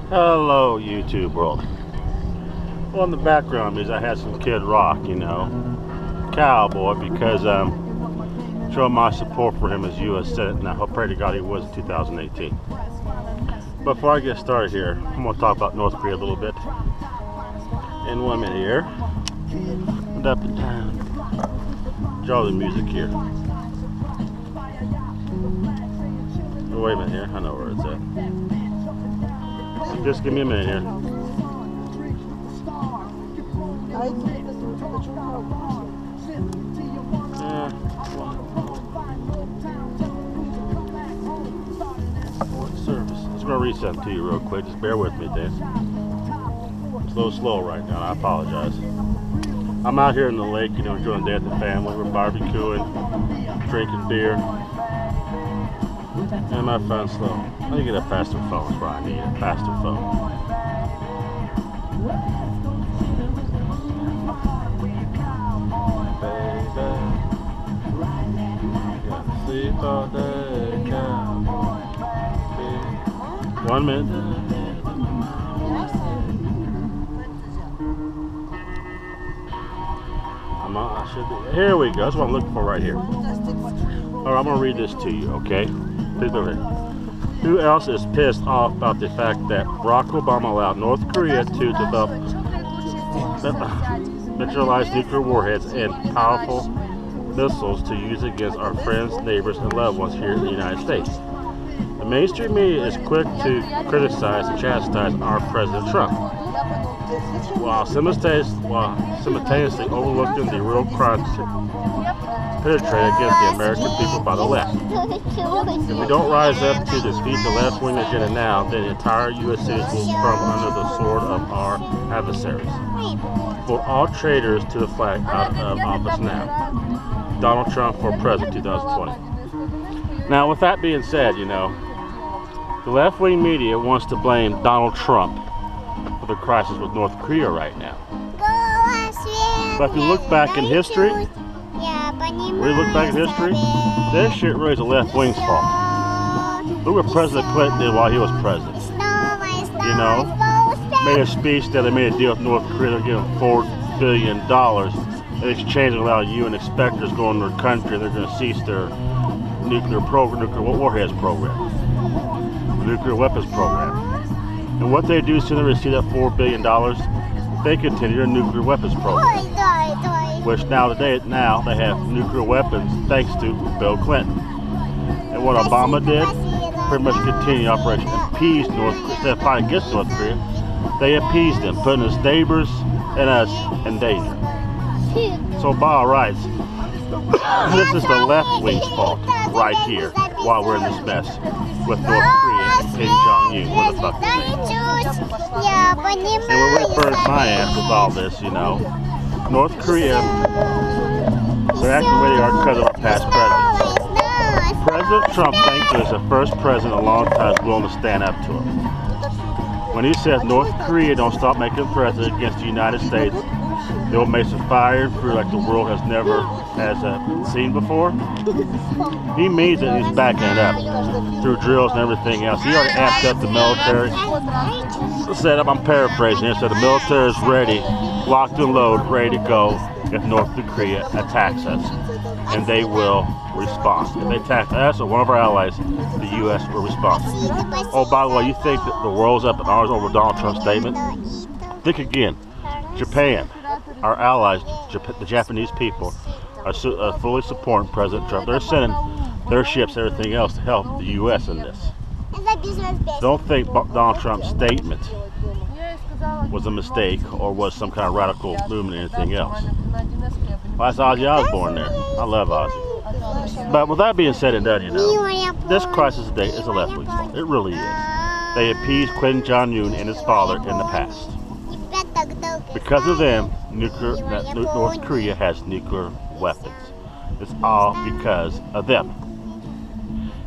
Hello, YouTube world. Well, in the background is I had some Kid Rock, cowboy, because showing my support for him as U.S. Senate, and I hope, pray to God he was in 2018. Before I get started here, I'm going to talk about North Korea a little bit. In 1 minute here, and up and down. Draw the music here. Oh, wait a minute here, I know where it's at. Just give me a minute here. What service? I'm just going to read something to you real quick. Just bear with me, Dan. It's a little slow right now. I apologize. I'm out here in the lake, enjoying the day with the family. We're barbecuing, drinking beer. And my phone's slow. I need to get a faster phone. That's what I need. A faster phone. Baby, gotta sleep all day, cowboy. 1 minute. I should be. Here we go. That's what I'm looking for right here. Alright, I'm gonna read this to you, okay? Please go ahead. Who else is pissed off about the fact that Barack Obama allowed North Korea to develop militarized nuclear warheads and powerful missiles to use against our friends, neighbors, and loved ones here in the United States? The mainstream media is quick to criticize and chastise our President Trump, while simultaneously overlooking the real crimes perpetrated against the American people by the left. If we don't rise up to defeat the left-wing agenda now, then the entire U.S. cities will crumble under the sword of our adversaries. Vote all traitors to the flag out of office now. Donald Trump for President 2020. Now, with that being said, the left-wing media wants to blame Donald Trump for the crisis with North Korea right now. But if you look back in history, this shit really is the left wing's fault. Look what President Clinton did while he was president. Made a speech that they made a deal with North Korea. They're giving $4 billion in exchange to allow UN inspectors go in their country, and they're going to cease their nuclear warheads program, nuclear weapons program. And what they do as soon as they receive that $4 billion, they continue their nuclear weapons program. Which today they have nuclear weapons thanks to Bill Clinton. And what Obama did, pretty much continued the operation, appeased North Korea. Instead of fighting against North Korea, they appeased them, putting his neighbors and us in danger. So by all rights, this is the left wing's fault right here, while we're in this mess with North Korea and Kim Jong-un, what the fuck is name. And what really burns my ass with all this, North Korea, they're acting the way they are because of our past presidents. President Trump, thankfully, is the first president in a long time willing to stand up to him. When he says North Korea don't stop making threats against the United States, they will make some fire and fury like the world has never seen before. He means it. He's backing it up through drills and everything else. He already amped up the military. I'm paraphrasing here. So the military is ready, locked and loaded, ready to go if North Korea attacks us, and they will respond. If they attack us or one of our allies, the U.S. will respond. Oh, by the way, you think that the world's up in arms over Donald Trump's statement? Think again. Japan, our allies, the Japanese people, are fully supporting President Trump. They're sending their ships, everything else, to help the U.S. in this. Don't think Donald Trump's statement was a mistake or was some kind of radical movement or anything else. Well, that's Ozzy Osbourne there. I love Ozzy. But with that being said and done, this crisis today is a left wing's fault. It really is. They appeased Kim Jong-un and his father in the past. Because of them, North Korea has nuclear weapons. It's all because of them.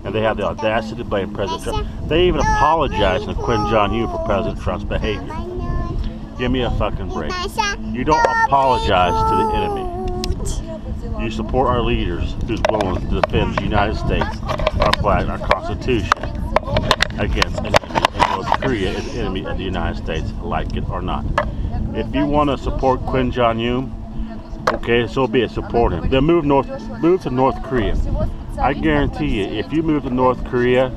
And they have the audacity to blame President Trump. They even apologized to Kim Jong-un for President Trump's behavior. Give me a fucking break. You don't apologize to the enemy. You support our leaders who's willing to defend the United States, our flag, and our Constitution against an enemy. North Korea is the enemy of the United States, like it or not. If you want to support Kim Jong-un, okay, so be it, support him. Then move to North Korea. I guarantee you, if you move to North Korea,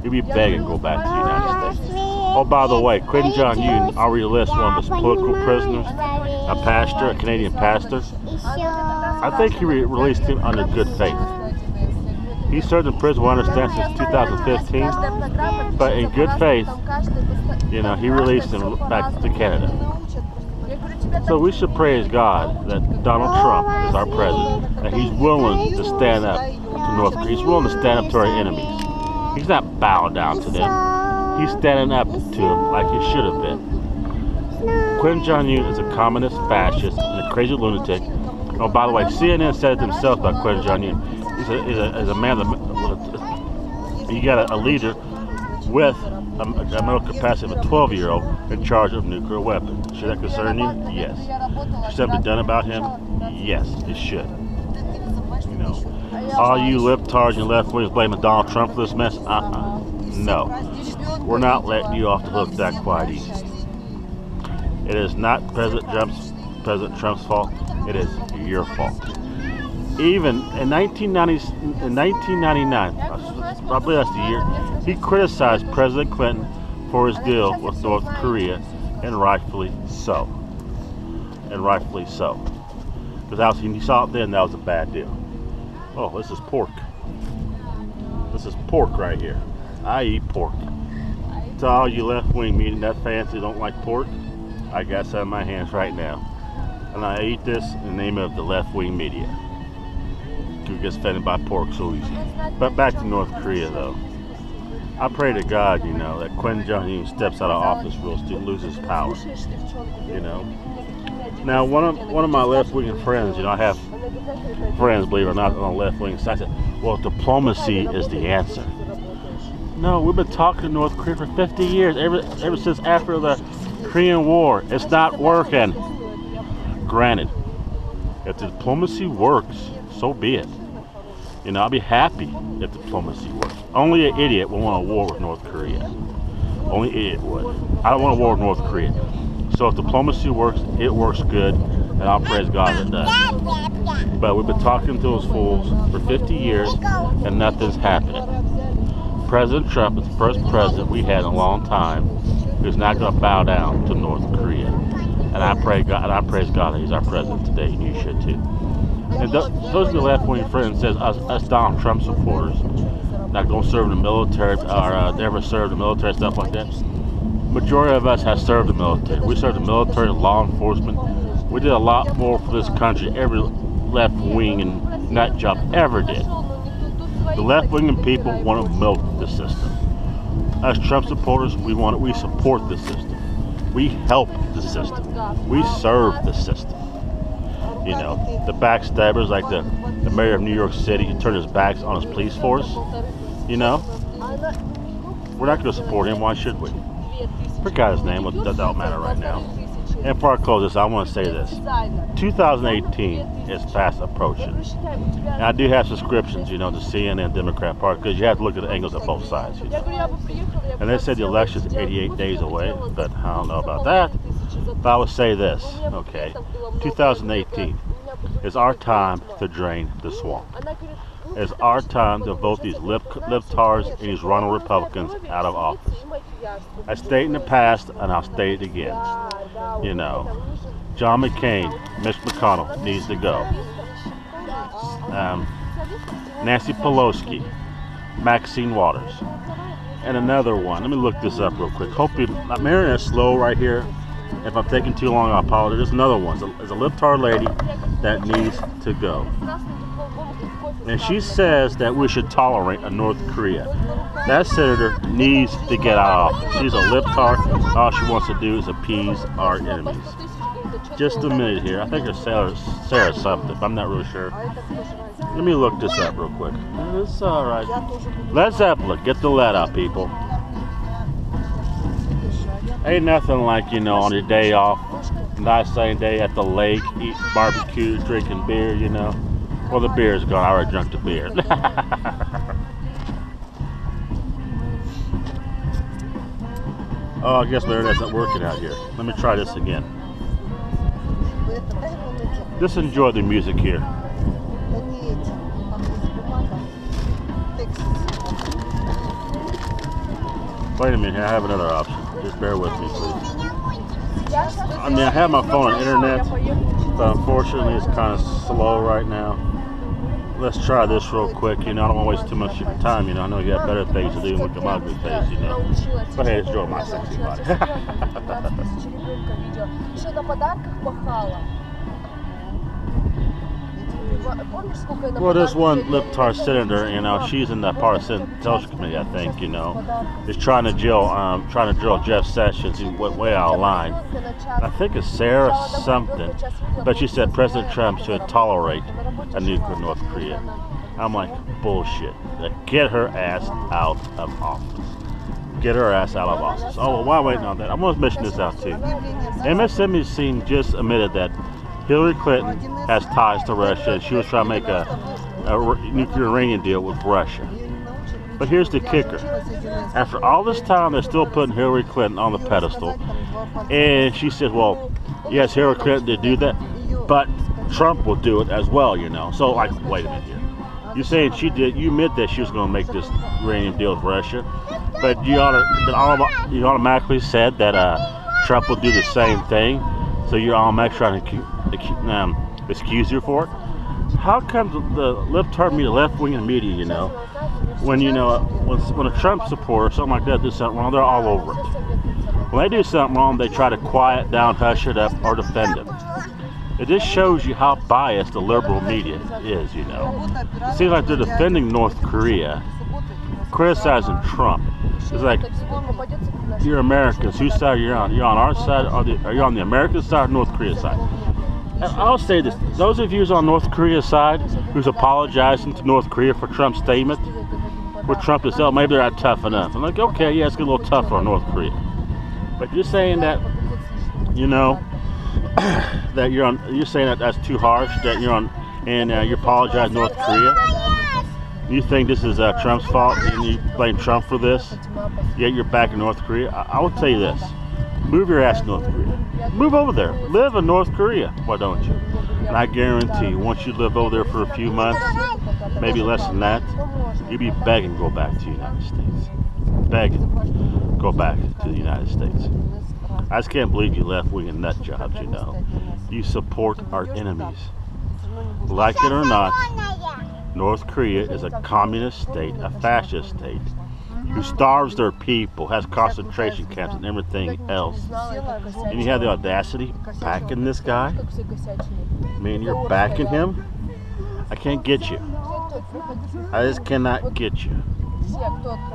you'll be begging to go back to the United States. Oh, by the way, Kim Jong-un already lists one of his political prisoners, a pastor, a Canadian pastor. I think he released him under good faith. He served in prison, I understand, since 2015, but in good faith, you know, he released him back to Canada. So we should praise God that Donald Trump is our president, and he's willing to stand up to North Korea. He's willing to stand up to our enemies. He's not bowing down to them. He's standing up to them like he should have been. Kim Jong-un is a communist, fascist, and a crazy lunatic. Oh, by the way, CNN said it themselves about Kim Jong-un. He's a man that you got a leader with a mental capacity of a 12-year-old in charge of nuclear weapons. Should that concern you? Yes. Should something be done about him? Yes, it should. You know, all you libtards and left wingers blaming Donald Trump for this mess? No, we're not letting you off the hook that quite easy. It is not President Trump's fault. It is your fault. Even in 1999, probably that's the year, he criticized President Clinton for his deal with North Korea, and rightfully so. And rightfully so. Because he saw it then, that was a bad deal. Oh, this is pork. This is pork right here. I eat pork. To all you left-wing media that fancy don't like pork, I got some in my hands right now. And I eat this in the name of the left-wing media. Who gets offended by pork so easy. But back to North Korea though. I pray to God, you know, that Kim Jong-un steps out of office real soon, loses power. You know. Now one of my left-wing friends, you know, I have friends, believe it or not, on the left-wing side, said, well, diplomacy is the answer. No, we've been talking to North Korea for 50 years, ever since after the Korean War. It's not working. Granted, if the diplomacy works, so be it. You know, I'll be happy if diplomacy works. Only an idiot will want a war with North Korea. Only an idiot would. I don't want a war with North Korea. So if diplomacy works, it works good, and I'll praise God that it does. But we've been talking to those fools for 50 years, and nothing's happening. President Trump is the first president we had in a long time who's not going to bow down to North Korea. And I pray God, and I praise God that he's our president today, and you should too. And those of your left-wing friends says us Donald Trump supporters not going to serve in the military or never served in the military, stuff like that. Majority of us have served the military. We served the military, law enforcement. We did a lot more for this country. Every left-wing and nut job ever did. The left-wing people want to milk the system. Us Trump supporters, we support the system. We help the system. We serve the system. You know, the backstabbers like the mayor of New York City who turned his backs on his police force. You know, we're not going to support him. Why should we? Forgot his name. That don't matter right now. And before I close this, I want to say this. 2018 is fast approaching. And I do have subscriptions, you know, to CNN Democrat Party, because you have to look at the angles of both sides. You know? And they said the election is 88 days away, but I don't know about that. But I would say this, okay, 2018 is our time to drain the swamp. It's our time to vote these libtards and these Ronald Republicans out of office. I stated in the past, and I'll state it again. You know, John McCain, Mitch McConnell needs to go. Nancy Pelosi, Maxine Waters, and another one. Let me look this up real quick. Hopefully, I'm hearing it slow right here. If I'm taking too long, I apologize. There's another one. There's a libtard lady that needs to go. And she says that we should tolerate a North Korea. That senator needs to get out of office. She's a libtard. All she wants to do is appease our enemies. Just a minute here. I think it's Sarah something. I'm not really sure. Let me look this up real quick. It's all right. Led Zeppelin. Get the lead out, people. Ain't nothing like, you know, on your day off, nice same day at the lake, eating barbecue, drinking beer, you know. Well, the beer's gone. I already drank the beer. Oh, I guess my internet's not working out here. Let me try this again. Just enjoy the music here. Wait a minute, I have another option. Just bear with me, please. I mean, I have my phone on internet, but unfortunately it's kind of slow right now. Let's try this real quick. You know, I don't want to waste too much of your time. You know, I know you got better things to do than look at my good face, you know. Go ahead, enjoy my sexy body. Well, there's one libtard senator, you know, she's in the partisan intelligence committee, I think, you know, is trying to drill Jeff Sessions. He went way out of line. I think it's Sarah something, but she said President Trump should tolerate a nuclear North Korea. I'm like, bullshit. Get her ass out of office. Get her ass out of office. Oh, well, while waiting on that, I'm going to mention this out too. MSNBC just admitted that Hillary Clinton has ties to Russia. She was trying to make a nuclear uranium deal with Russia. But here's the kicker. After all this time, they're still putting Hillary Clinton on the pedestal. And she said, well, yes, Hillary Clinton did do that, but Trump will do it as well, you know. So, like, wait a minute here. You're saying she did, you admit that she was going to make this uranium deal with Russia, but you automatically said that Trump will do the same thing. So you're automatically trying to excuse her for it? How come the libtard media, left-wing media, you know, when a Trump supporter or something like that does something wrong, they're all over it. When they do something wrong, they try to quiet down, hush it up, or defend it. It just shows you how biased the liberal media is, you know. It seems like they're defending North Korea, criticizing Trump. It's like, you're Americans. Whose side are you on? You're on our side, or are you on the American side or North Korea side? I'll say this. Those of you who's on North Korea's side, who's apologizing to North Korea for Trump's statement, where Trump is, oh, maybe they're not tough enough. I'm like, okay, yeah, it's get a little tougher on North Korea. But you're saying that, you know, that you're saying that that's too harsh, that you're on, and you apologize to North Korea. You think this is Trump's fault, and you blame Trump for this, yet you're back in North Korea? I will tell you this. Move your ass to North Korea. Move over there. Live in North Korea. Why don't you? And I guarantee you, once you live over there for a few months, maybe less than that, you'll be begging to go back to the United States. Begging to go back to the United States. I just can't believe you left-wing and nut jobs, you know. You support our enemies. Like it or not, North Korea is a communist state, a fascist state, who starves their people, has concentration camps and everything else. And you have the audacity backing this guy? Man, you're backing him? I can't get you. I just cannot get you.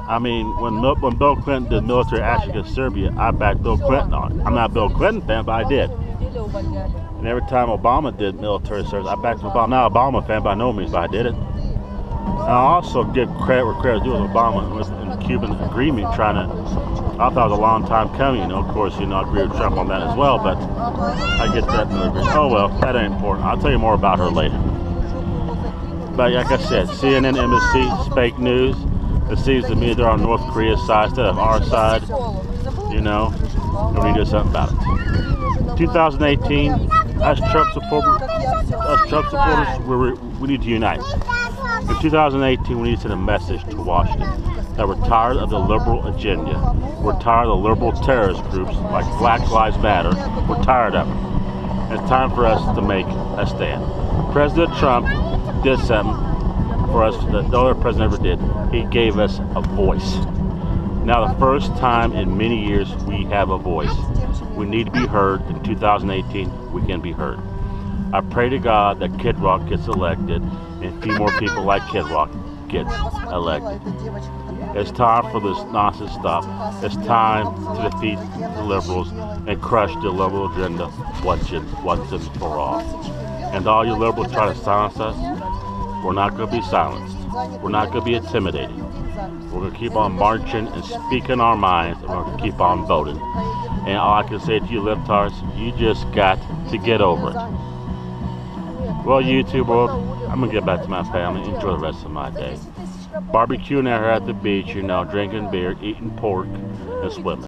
I mean, when Bill Clinton did military action against Serbia, I backed Bill Clinton on it. I'm not a Bill Clinton fan, but I did. And every time Obama did military service, I backed Obama. I'm not an Obama fan by no means, but I did it. And I also give credit where credit is due with Obama was in the Cuban agreement I thought it was a long time coming, you know. Of course, you know, I agree with Trump on that as well, but I get that in the agreement. Oh well, that ain't important. I'll tell you more about her later. But like I said, CNN, NBC, it's fake news. It seems to me they're on North Korea's side instead of our side, you know. And we need to do something about it. 2018, as Trump supporters, we need to unite. In 2018, we need to send a message to Washington that we're tired of the liberal agenda. We're tired of the liberal terrorist groups like Black Lives Matter. We're tired of them. And it's time for us to make a stand. President Trump did something for us that no other president ever did. He gave us a voice. Now, the first time in many years we have a voice. We need to be heard. In 2018, we can be heard. I pray to God that Kid Rock gets elected and a few more people like Kid Rock gets elected. It's time for this nonsense stuff. It's time to defeat the liberals and crush the liberal agenda once and for all. And all you liberals try to silence us, we're not going to be silenced. We're not going to be intimidated. We're going to keep on marching and speaking our minds, and we're going to keep on voting. And all I can say to you libtards, you just got to get over it. Well, YouTube world, I'm going to get back to my family, enjoy the rest of my day. Barbecuing out here at the beach, you know, drinking beer, eating pork, and swimming.